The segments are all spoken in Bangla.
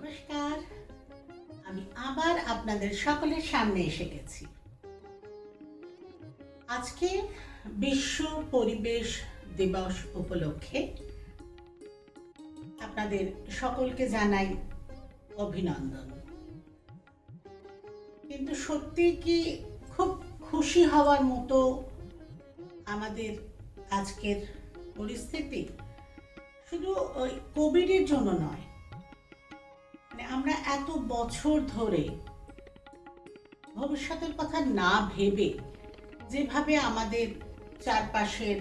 নমস্কার, আমি আবার আপনাদের সকলের সামনে এসে গেছি। আজকে বিশ্ব পরিবেশ দিবস উপলক্ষে আপনাদের সকলকে জানাই অভিনন্দন। কিন্তু সত্যি কি খুব খুশি হওয়ার মতো আমাদের আজকের পরিস্থিতি? শুধু ওই কোভিডের জন্য নয়, আমরা এত বছর ধরে ভবিষ্যতের কথা না ভেবে যেভাবে আমাদের চারপাশের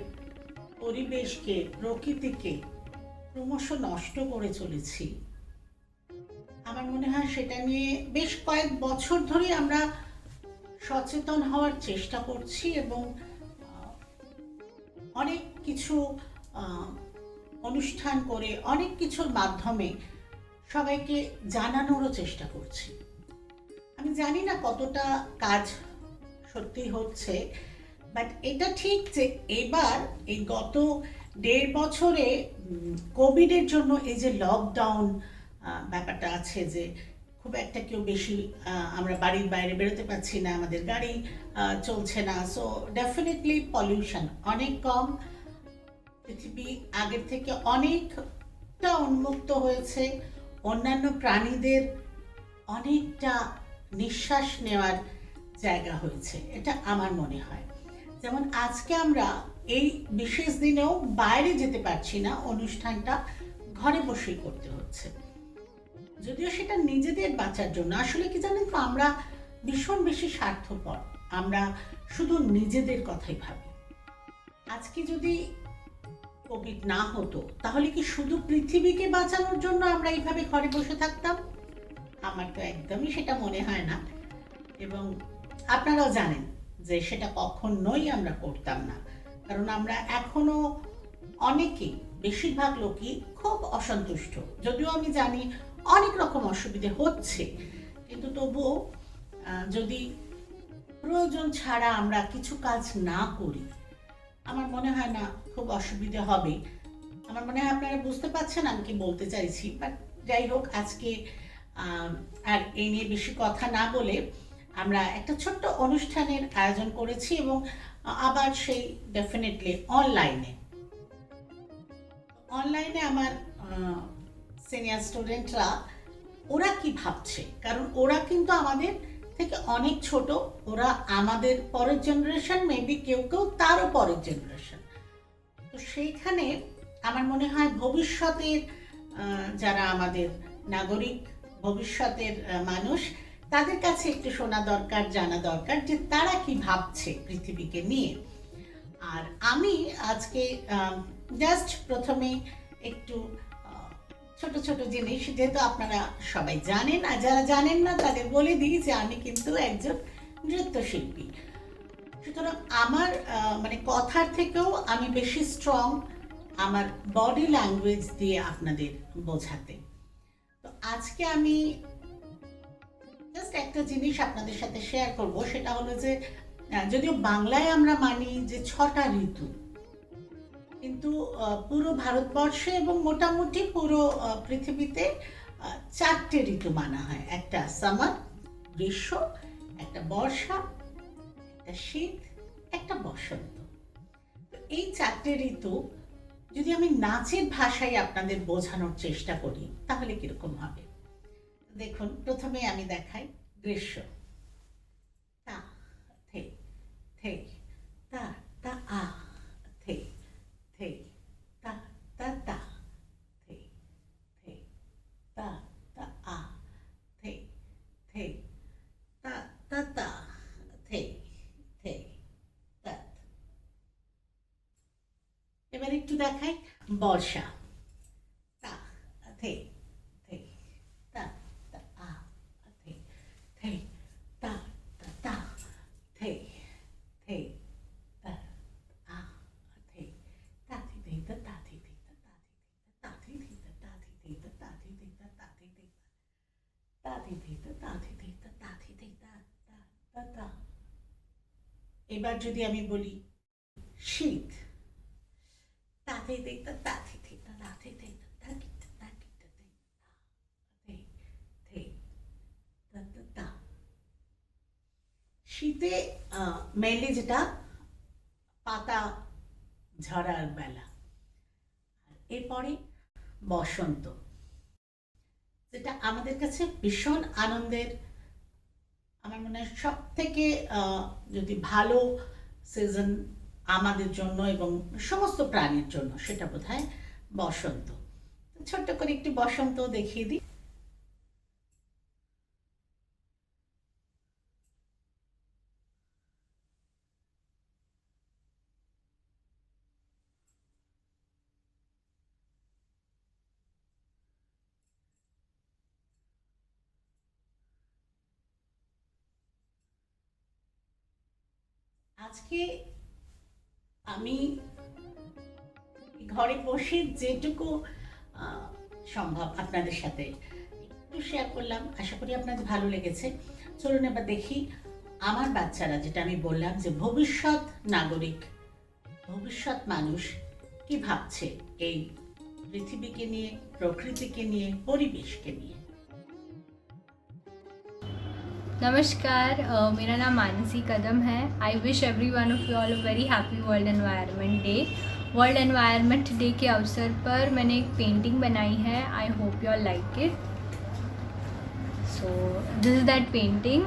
পরিবেশকে, প্রকৃতিকে ক্রমশ নষ্ট করে চলেছি, আমার মনে হয় সেটা নিয়ে বেশ কয়েক বছর ধরে আমরা সচেতন হওয়ার চেষ্টা করছি এবং অনেক কিছু অনুষ্ঠান করে, অনেক কিছুর মাধ্যমে সবাইকে জানানোরও চেষ্টা করছি। আমি জানি না কতটা কাজ সত্যি হচ্ছে, বাট এটা ঠিক যে এবার এই গত 1.5 বছরে কোভিডের জন্য এই যে লকডাউন ব্যাপারটা আছে, যে খুব একটা কেউ বেশি আমরা বাড়ির বাইরে বেরোতে পারছি না, আমাদের গাড়ি চলছে না, সো ডেফিনেটলি পলিউশন অনেক কম। পৃথিবী আগের থেকে অনেকটা উন্মুক্ত হয়েছে, অন্যান্য প্রাণীদের অনেকটা নিঃশ্বাস নেওয়ার জায়গা হয়েছে, এটা আমার মনে হয়। যেমন আজকে আমরা এই বিশেষ দিনেও বাইরে যেতে পারছি না, অনুষ্ঠানটা ঘরে বসেই করতে হচ্ছে, যদিও সেটা নিজেদের বাঁচার জন্য। আসলে কি জানেন তো, আমরা ভীষণ বেশি স্বার্থপর, আমরা শুধু নিজেদের কথাই ভাবি। আজকে যদি কোভিড না হতো তাহলে কি শুধু পৃথিবীকে বাঁচানোর জন্য আমরা এইভাবে ঘরে বসে থাকতাম? আমার তো একদমই সেটা মনে হয় না, এবং আপনারাও জানেন যে সেটা কখনোই আমরা করতাম না, কারণ আমরা এখনো অনেকেই, বেশিরভাগ লোকই খুব অসন্তুষ্ট। যদিও আমি জানি অনেক রকম অসুবিধে হচ্ছে, কিন্তু তবুও যদি প্রয়োজন ছাড়া আমরা কিছু কাজ না করি, আমার মনে হয় না খুব অসুবিধে হবে। আমার মনে হয় আপনারা বুঝতে পারছেন আমি কি বলতে চাইছি। বাট যাই হোক, আজকে আর এই নিয়ে বেশি কথা না বলে আমরা একটা ছোট্ট অনুষ্ঠানের আয়োজন করেছি, এবং আবার সেই ডেফিনেটলি অনলাইনে আমার সিনিয়র স্টুডেন্টরা ওরা কি ভাবছে, কারণ ওরা কিন্তু আমাদের থেকে অনেক ছোট, ওরা আমাদের পরের জেনারেশন, মেবি কেউ কেউ তারও পরের জেনারেশন। তো সেইখানে আমার মনে হয় ভবিষ্যতের যারা আমাদের নাগরিক, ভবিষ্যতের মানুষ, তাদের কাছে একটু শোনা দরকার, জানা দরকার যে তারা কি ভাবছে পৃথিবীকে নিয়ে। আর আমি আজকে জাস্ট প্রথমে একটু ছোট ছোট জিনিস, যেহেতু আপনারা সবাই জানেন, আর যারা জানেন না তাদের বলে দিই যে আমি কিন্তু একজন নৃত্যশিল্পী। সুতরাং আমার মানে কথার থেকেও আমি বেশি স্ট্রং আমার বডি ল্যাঙ্গুয়েজ দিয়ে আপনাদের বোঝাতে। তো আজকে আমি জাস্ট একটা জিনিস আপনাদের সাথে শেয়ার করব, সেটা হলো যে যদিও বাংলায় আমরা মানি যে 6টা ঋতু, কিন্তু পুরো ভারতবর্ষে এবং মোটামুটি পুরো পৃথিবীতে 4টে ঋতু মানা হয়। একটা সামার, গ্রীষ্ম, একটা বর্ষা, একটা শীত, একটা বসন্ত। এই 4টে ঋতু যদি আমি নাচের ভাষায় আপনাদের বোঝানোর চেষ্টা করি তাহলে কিরকম হবে দেখুন। প্রথমে আমি দেখাই গ্রীষ্ম। তা থে থে তা তা আ থে থে তা তা তা থে থে তা তা আ থে থে তা তা তা থে থে তা। এবার একটু দেখাই বর্ষা। তা থে থে তা তা আ থে থে তা তা তা থে থে তা আ থে তা থি থে তা তা থি থে তা তা থি থে তা থি থে তা তা থি থে তা তা থি থে তা থি থে তা তা থি থে তা তা থি থে তা তা তা তা। এবার যদি আমি বলি শীত, তাতে দেখতে তাতে দেখতে তাতে দেখতে তাতে তাতে শীতে মেনলি যেটা পাতা ঝরার বেলা, এরপরে বসন্ত, যেটা আমাদের কাছে ভীষণ আনন্দের। আমার মনে হয় সব থেকে যদি ভালো সিজন আমাদের জন্য এবং সমস্ত প্রাণীর জন্য, সেটা বোধহয় বসন্ত। ছোট্ট করে একটি বসন্ত দেখিয়ে দিই। আজকে আমি ঘরে বসে যেটুকু সম্ভব আপনাদের সাথে একটু শেয়ার করলাম। আশা করি আপনাদের ভালো লেগেছে। চলুন এবার দেখি আমার বাচ্চারা, যেটা আমি বললাম যে ভবিষ্যৎ নাগরিক, ভবিষ্যৎ মানুষ কি ভাবছে এই পৃথিবীকে নিয়ে, প্রকৃতিকে নিয়ে, পরিবেশকে নিয়ে। नमस्कार, मेरा नाम मानसी कदम है। I wish every one of you all a very happy world environment day. World environment day के अवसर पर मैंने एक पेंटिंग बनाई है। I hope you all like it. So this is that painting.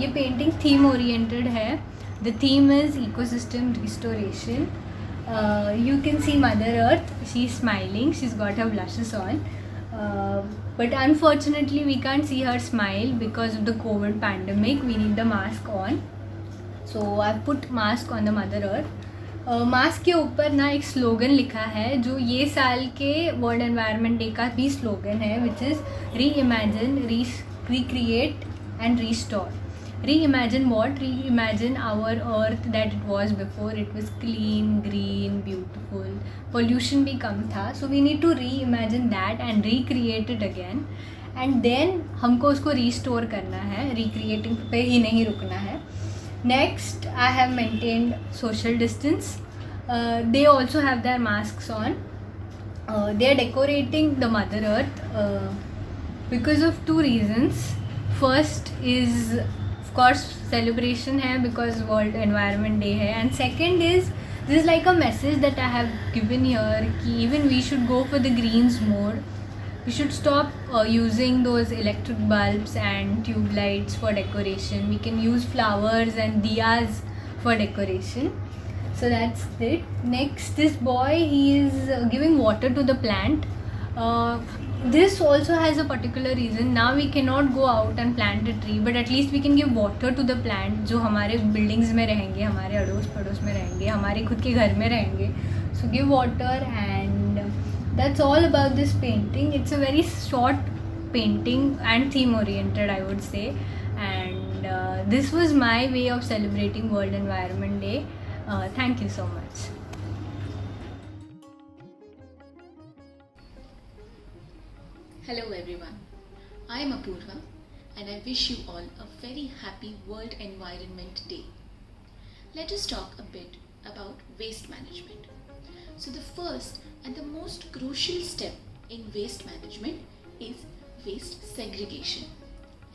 ये पेंटिंग थीम ओरिएंटेड है। The theme is ecosystem restoration. You can see Mother Earth. She's smiling. She's got her blushes on. But unfortunately we can't see her smile because of the COVID pandemic. We need the mask on. So I've put mask on the Mother Earth. Mask के ऊपर ना एक स्लोगन लिखा है जो ये साल के वर्ल्ड एनवायरनमेंट डे का भी स्लोगन है, विच इज़ री imagine, recreate and restore. Reimagine what? Reimagine our earth that it was before. It was clean, green, beautiful. Pollution भी कम था. So we need to reimagine that and recreate it again. And then हमको उसको restore करना है. Recreating पे ही नहीं रुकना है. Next, I have maintained social distance. They also have their masks on. They are decorating the Mother Earth because of two reasons. First is of course celebration है because World Environment Day है, and second is this is like a message that I have given here कि even we should go for the greens more. We should stop using those electric bulbs and tube lights for decoration. We can use flowers and diyas for decoration. So that's it. Next, this boy, he is giving water to the plant. This also has a particular reason. Now we cannot go out and plant a tree, but at least we can give water to the plant जो हमारे buildings में रहेंगे, हमारे अड़ोस पड़ोस में रहेंगे, हमारे खुद के घर में रहेंगे. So give water, and that's all about this painting. It's a very short painting and theme oriented, I would say, and this was my way of celebrating World Environment Day. Thank you so much. Hello everyone, I am Apurva and I wish you all a very happy World Environment Day. Let us talk a bit about waste management. So the first and the most crucial step in waste management is waste segregation,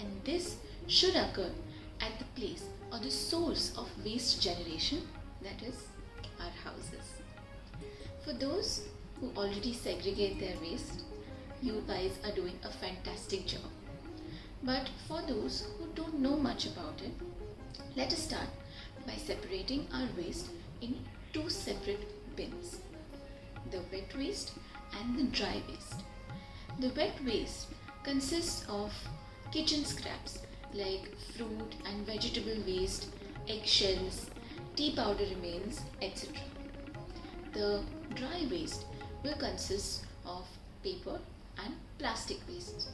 and this should occur at the place or the source of waste generation, that is our houses. For those who already segregate their waste, you guys are doing a fantastic job. But for those who don't know much about it, let us start by separating our waste in two separate bins: the wet waste and the dry waste. The wet waste consists of kitchen scraps like fruit and vegetable waste, eggshells, tea powder remains, etc. The dry waste will consist of paper and plastic waste.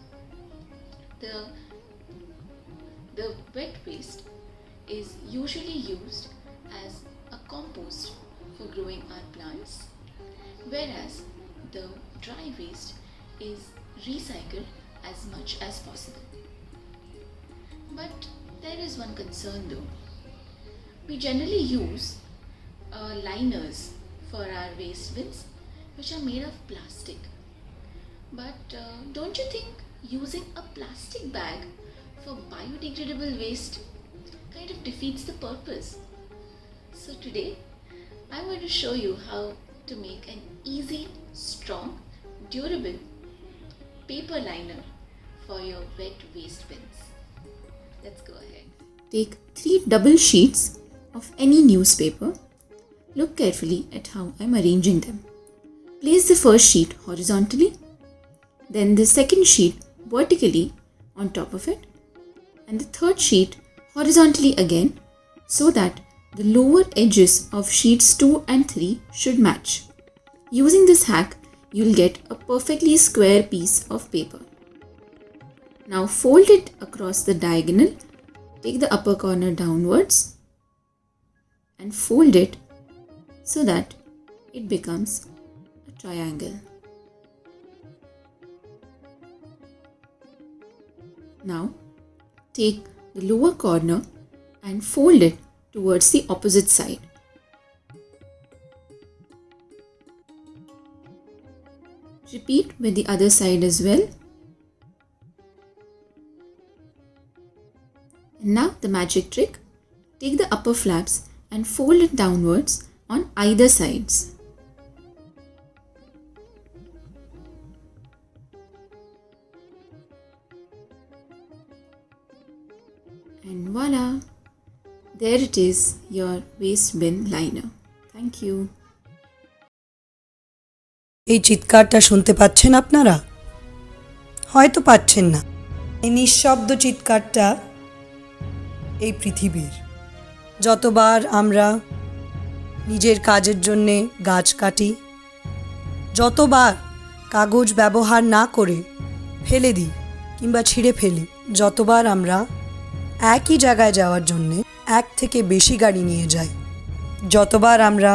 The wet waste is usually used as a compost for growing our plants, whereas the dry waste is recycled as much as possible. But there is one concern though. We generally use liners for our waste bins which are made of plastic. But don't you think using a plastic bag for biodegradable waste kind of defeats the purpose. So today I'm going to show you how to make an easy, strong, durable paper liner for your wet waste bins. Let's go ahead. Take 3 double sheets of any newspaper. Look carefully at how I'm arranging them. Place the first sheet horizontally, then the second sheet vertically on top of it, and the third sheet horizontally again, so that the lower edges of sheets 2 and 3 should match. Using this hack, you'll get a perfectly square piece of paper. Now fold it across the diagonal, take the upper corner downwards and fold it so that it becomes a triangle. Now take the lower corner and fold it towards the opposite side. Repeat with the other side as well. And now the magic trick. Take the upper flaps and fold it downwards on either sides. And voila! There it is, your waste bin liner. Thank you. এই চিৎকারটা শুনতে পাচ্ছেন আপনারা? হয়তো পাচ্ছেন না। এই নিঃশব্দ চিৎকারটা এই পৃথিবীর। যতবার আমরা নিজের কাজের জন্যে গাছ কাটি, যতবার কাগজ ব্যবহার না করে ফেলে দিই কিংবা ছিঁড়ে ফেলি, যতবার আমরা একই জায়গায় যাওয়ার জন্যে এক থেকে বেশি গাড়ি নিয়ে যাই, যতবার আমরা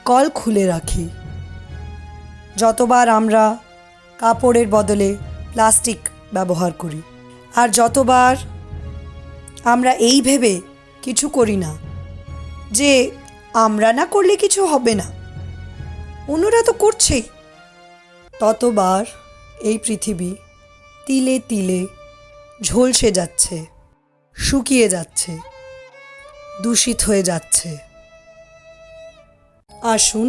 কল খুলে রাখি, যতবার আমরা কাপড়ের বদলে প্লাস্টিক ব্যবহার করি, আর যতবার আমরা এই ভেবে কিছু করি না যে আমরা না করলে কিছু হবে না, অন্যরা তো করছেই, ততবার এই পৃথিবী তিলে তিলে ঝলসে যাচ্ছে, শুকিয়ে যাচ্ছে, দূষিত হয়ে যাচ্ছে। আসুন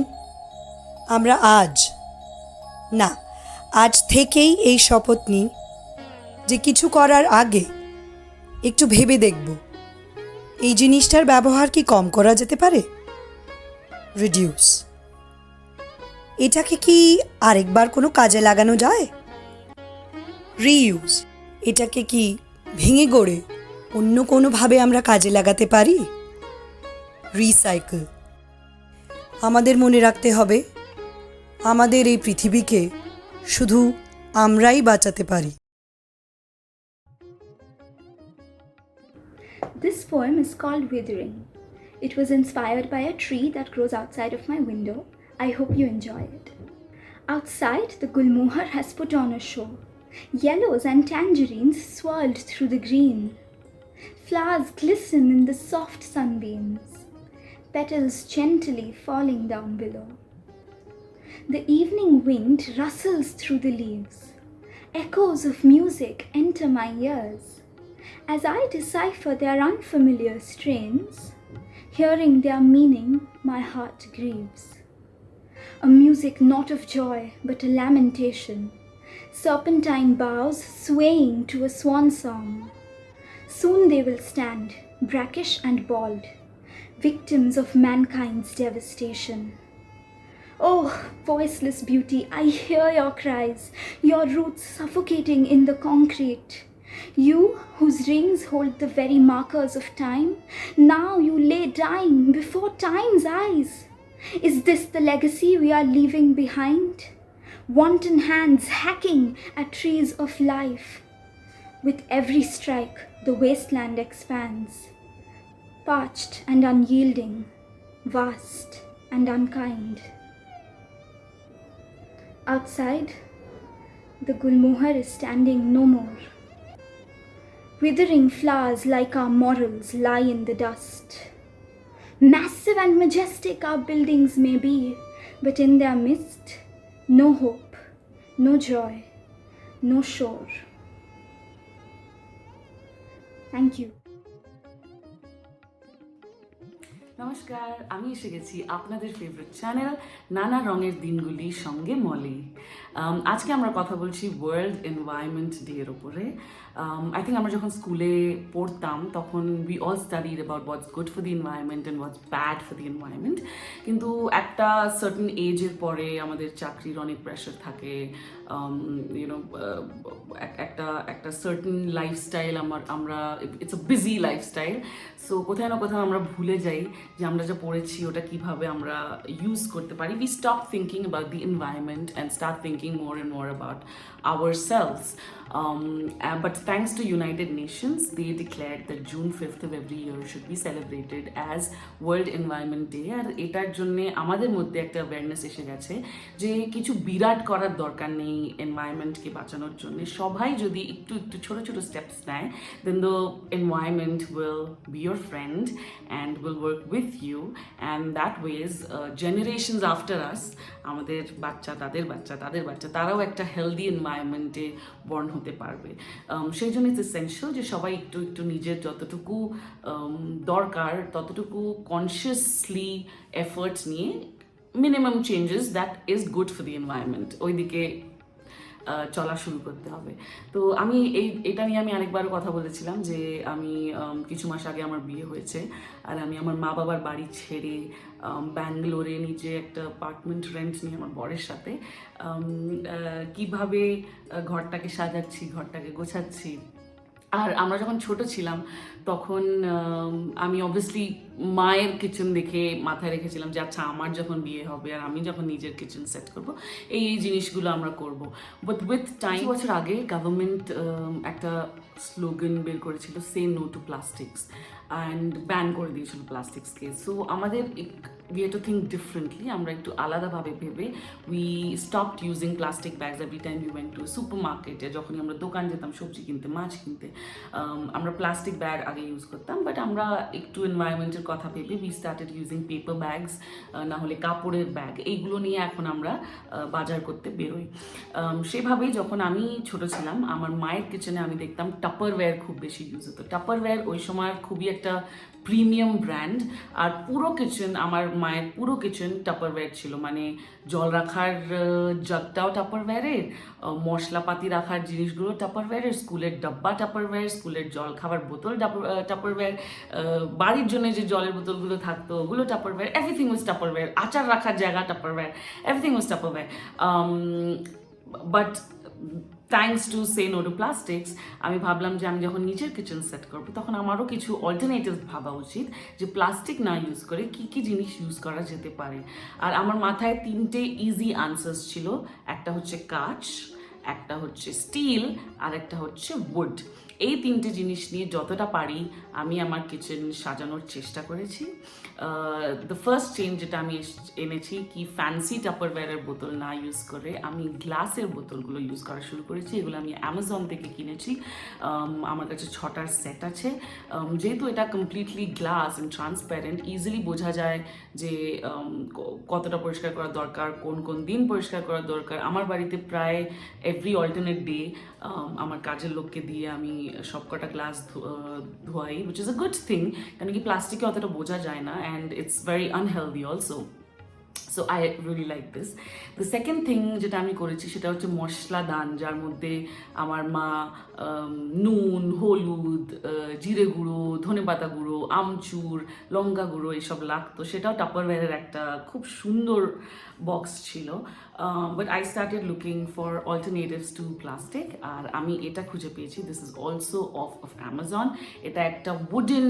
আমরা আজ থেকেই এই শপথ নিই যে কিছু করার আগে একটু ভেবে দেখব এই জিনিসটার ব্যবহার কি কম করা যেতে পারে। রিডিউস, এটাকে কি আরেকবার কোনো কাজে লাগানো যায়। রিইউজ, এটাকে কি ভেঙে গড়ে অন্য কোনোভাবে আমরা কাজে লাগাতে পারি। রিসাইকেল, আমাদের মনে রাখতে হবে আমাদের এই পৃথিবীকে শুধু আমরাই বাঁচাতে পারি। This poem is called Withering. It was inspired by a tree that grows outside of my window. I hope you enjoy it. Outside, the gulmohar has put on a show. Yellows and tangerines swirled through the green. Flowers glisten in the soft sunbeams, petals gently falling down below. The evening wind rustles through the leaves. Echoes of music enter my ears. As I decipher their unfamiliar strains, hearing their meaning, my heart grieves. A music not of joy, but a lamentation. Serpentine boughs swaying to a swan song. Soon they will stand, brackish and bald, victims of mankind's devastation. Oh, voiceless beauty, I hear your cries, your roots suffocating in the concrete. You, whose rings hold the very markers of time, now you lay dying before time's eyes. Is this the legacy we are leaving behind? Wanton hands hacking at trees of life. With every strike, the wasteland expands, parched and unyielding, vast and unkind. Outside, the gulmohar is standing no more. Withering flowers like our morals lie in the dust. Massive and majestic our buildings may be, but in their midst, no hope, no joy, no shore. Thank you. নমস্কার, আমি এসে গেছি আপনাদের ফেভারিট চ্যানেল নানা রঙের দিনগুলির সঙ্গে মলি। আজকে আমরা কথা বলছি ওয়ার্ল্ড এনভায়রনমেন্ট ডে এর ওপরে। আই থিঙ্ক আমরা যখন স্কুলে পড়তাম তখন we all studied about what's good for the environment and what's bad for the environment. কিন্তু একটা সার্টেন এজের পরে আমাদের চাকরির অনেক প্রেশার থাকে, ইউনো একটা সার্টেন লাইফস্টাইল আমরা it's a busy lifestyle. So কোথাও না কোথাও আমরা ভুলে যাই যে আমরা যা পড়েছি ওটা কিভাবে আমরা ইউজ করতে পারি। We stop thinking about the environment and start thinking more and more about ourselves. But thanks to United Nations, they declared that June 5th of every year should be celebrated as World Environment Day. আর এটার জন্য আমাদের মধ্যে একটা অ্যাওয়ারনেস এসে গেছে যে কিছু বিরাট করার দরকার নেই এনভায়রনমেন্টকে বাঁচানোর জন্য। সবাই যদি একটু একটু ছোট ছোট স্টেপস নেয়, then the environment will be your friend and will work with you, and that ways generations after us, আমাদের বাচ্চা তাদের বাচ্চা তাদের বাচ্চা তারাও একটা হেলদি এনভায়রনমেন্টে বর্ন হতে পারবে। সেই জন্য ইটস এসেনশিয়াল যে সবাই একটু একটু নিজের যতটুকু দরকার ততটুকু কনসিয়াসলি এফর্টস নিয়ে minimum changes that is good for the environment ওইদিকে চলা শুরু করতে হবে। তো আমি এটা নিয়ে আমি আরেকবারও কথা বলেছিলাম যে আমি কিছু মাস আগে আমার বিয়ে হয়েছে, আর আমি আমার মা বাবার বাড়ি ছেড়ে ব্যাঙ্গালোরে নিজে একটা অ্যাপার্টমেন্ট রেন্ট নিয়ে আমার বরের সাথে কিভাবে ঘরটাকে সাজাচ্ছি, ঘরটাকে গোছাচ্ছি। আর আমরা যখন ছোট ছিলাম তখন আমি অবভিয়াসলি মায়ের কিচেন দেখে মাথায় রেখেছিলাম যে আচ্ছা আমার যখন বিয়ে হবে আর আমি যখন নিজের কিচেন সেট করব এই জিনিসগুলো আমরা করব। বাট উইথ টাইম, বছর আগে গভর্নমেন্ট একটা স্লোগান বের করেছিল, সে no to plastics, and ban করে দিয়েছিল প্লাস্টিক্সকে। সো আমাদের we had to think differently, আমরা একটু আলাদাভাবে ভেবে we stopped using plastic bags every time we went to a supermarket. যখনই আমরা দোকান যেতাম সবজি কিনতে, মাছ কিনতে, আমরা প্লাস্টিক ব্যাগ আগে ইউজ করতাম, বাট আমরা একটু এনভায়রনমেন্টের কথা ভেবে we started using paper bags, না হলে কাপড়ের ব্যাগ, এইগুলো নিয়ে এখন আমরা বাজার করতে বেরোই। সেভাবেই যখন আমি ছোট ছিলাম আমার মায়ের কিচেনে আমি দেখতাম টাপারওয়্যার খুব বেশি ইউজ হতো। টাপারওয়্যার ওই সময় খুবই একটা প্রিমিয়াম ব্র্যান্ড, আর পুরো কিচেন, আমার মায়ের পুরো কিচেন টাপারওয়্যার ছিল, মানে জল রাখার জাগটাও টাপারওয়্যারের, মশলাপাতি রাখার জিনিসগুলো টাপারওয়্যারের, স্কুলের ডাব্বা টাপারওয়্যার, স্কুলের জল খাবার বোতল টাপারওয়্যার, বাড়ির জন্য যে জলের বোতলগুলো থাকতো ওগুলো টাপারওয়্যার, এভরিথিং ওয়াজ টাপারওয়্যার, আচার রাখার জায়গা Tupperware, everything was Tupperware. But thanks to say no to plastics আমি ভাবলাম যে আমি যখন নিজের কিচেন সেট করবো তখন আমারও কিছু অল্টারনেটিভ ভাবা উচিত, যে প্লাস্টিক না ইউজ করে কী কী জিনিস ইউজ করা যেতে পারে। আর আমার মাথায় 3টে ইজি আনসার্স ছিল, একটা হচ্ছে কাঁচ, একটা হচ্ছে স্টিল, আর একটা হচ্ছে উড। এই 3টে জিনিস নিয়ে যতটা পারি আমি আমার কিচেন সাজানোর চেষ্টা করেছি। দ্য ফার্স্ট চেঞ্জ যেটা আমি এনেছি কি, ফ্যান্সি টাপারওয়্যারের বোতল না ইউজ করে আমি গ্লাসের বোতলগুলো ইউজ করা শুরু করেছি। এগুলো আমি অ্যামাজন থেকে কিনেছি, আমার কাছে 6টার সেট আছে। যেহেতু এটা completely glass and transparent, easily বোঝা যায় যে কতটা পরিষ্কার করা দরকার, কোন কোন দিন পরিষ্কার করা দরকার। আমার বাড়িতে প্রায় এভরি অল্টারনেট ডে আমার কাজের লোককে দিয়ে আমি সবকটা glass ধোয়াই, which is a good thing, কারণ কি প্লাস্টিকে অতটা বোঝা যায় না and it's very unhealthy also. So I really like this. The second thing যেটা আমি করেছি সেটা হচ্ছে মশলা দান, যার মধ্যে আমার মা নুন, হলুদ, জিরে গুঁড়ো, ধনেপাতা গুঁড়ো, আমচুর, লঙ্কা গুঁড়ো এসব লাগতো, সেটাও টাপারওয়্যারের একটা খুব সুন্দর বক্স ছিল। But I started looking for alternatives to plastic, আর আমি এটা খুঁজে পেয়েছি। This is also of Amazon. এটা একটা উডেন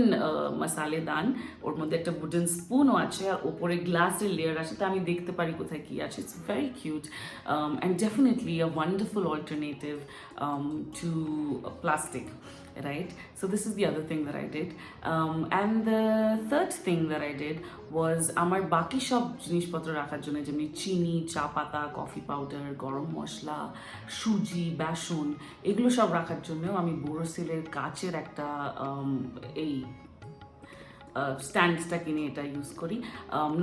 মশালে দান, ওর মধ্যে একটা উডেন স্পুনও আছে, আর ওপরে গ্লাসের লেয়ার আছে, তা আমি দেখতে পারি কোথায় কী আছে। It's very cute and definitely a wonderful alternative to plastic, right? So this is the other thing that I did, and the third thing that I did was আমার বাকি সব জিনিসপত্র রাখার জন্য, যেমনি চিনি, চা পাতা, কফি পাউডার, গরম মশলা, সুজি, বেসন, এগুলো সব রাখার জন্যও আমি বোরোসিলের কাচের একটা এই স্ট্যান্ডসটা কিনে এটা ইউজ করি।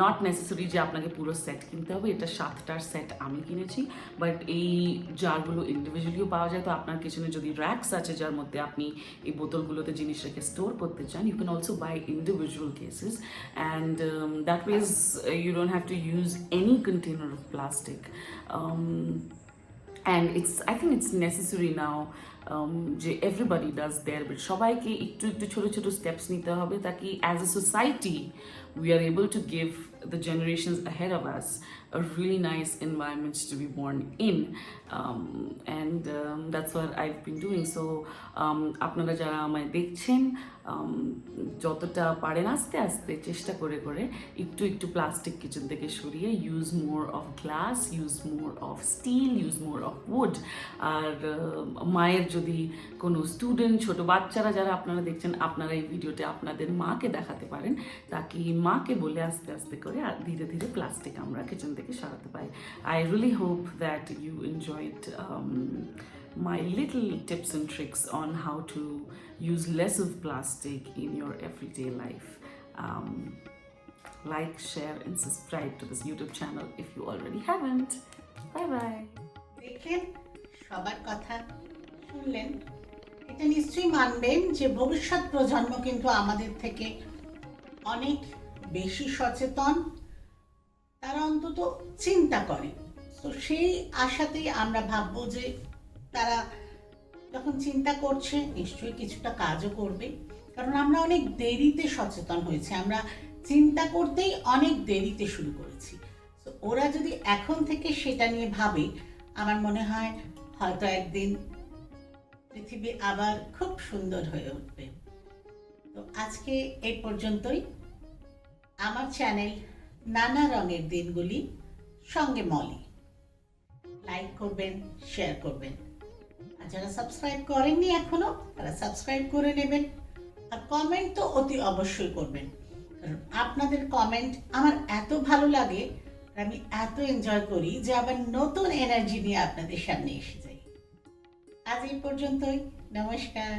নট নেসেসারি যে আপনাকে পুরো সেট কিনতে হবে, এটা 7টার সেট আমি কিনেছি, বাট এই জারগুলো ইন্ডিভিজুয়ালিও পাওয়া যায়। তো আপনার কিচেনে যদি র্যাকস আছে যার মধ্যে আপনি এই বোতলগুলোতে জিনিস রেখে স্টোর করতে চান, you can also buy individual cases, and that ways you don't have to use any container of plastic. And I think it's necessary now যে everybody does their bit, সবাইকে একটু একটু ছোট ছোট স্টেপস নিতে হবে তাকি as a society we are able to give the generations ahead of us a really nice environment to be born in, and that's what I've been doing. So আপনারা যারা আমায় দেখছেন যতটা পারেন আস্তে আস্তে চেষ্টা করে করে একটু একটু প্লাস্টিক কিচেন থেকে সরিয়ে use more of glass, use more of steel, use more of wood. আর মায়ের যদি কোনো স্টুডেন্ট, ছোট বাচ্চারা যারা আপনারা দেখছেন, আপনারা এই ভিডিওতে আপনাদের মাকে দেখাতে পারেন তাকে মাকে বলে আস্তে আস্তে করে আর ধীরে ধীরে প্লাস্টিক আমরা কিচেন থেকে সরাতে পারি। I really hope that you enjoyed my little tips and tricks on how to use less of plastic in your everyday life. Like, share and subscribe to this YouTube channel if you already haven't. Bye bye. দেখলেন, সবার কথা শুনলেন, এটা নিশ্চয়ই মানবেন যে ভবিষ্যৎ প্রজন্ম কিন্তু আমাদের থেকে অনেক বেশি সচেতন, তারা অন্তত চিন্তা করে। তো সেই আশাতেই আমরা ভাববো যে তারা যখন চিন্তা করছে নিশ্চয়ই কিছুটা কাজও করবে, কারণ আমরা অনেক দেরিতে সচেতন হয়েছি, আমরা চিন্তা করতেই অনেক দেরিতে শুরু করেছি। তো ওরা যদি এখন থেকে সেটা নিয়ে ভাবে, আমার মনে হয় হয়তো একদিন পৃথিবী আবার খুব সুন্দর হয়ে উঠবে। তো আজকে এই পর্যন্তই। আমার চ্যানেল নানা রঙের দিনগুলি সঙ্গে মলি, লাইক করবেন, শেয়ার করবেন, আর যারা সাবস্ক্রাইব করেননি এখনো তারা সাবস্ক্রাইব করে নেবেন, আর কমেন্ট তো অতি অবশ্যই করবেন, কারণ আপনাদের কমেন্ট আমার এত ভালো লাগে, আমি এত এনজয় করি যে আবার নতুন এনার্জি নিয়ে আপনাদের সামনে এসে যাই। আজ এই পর্যন্তই, নমস্কার।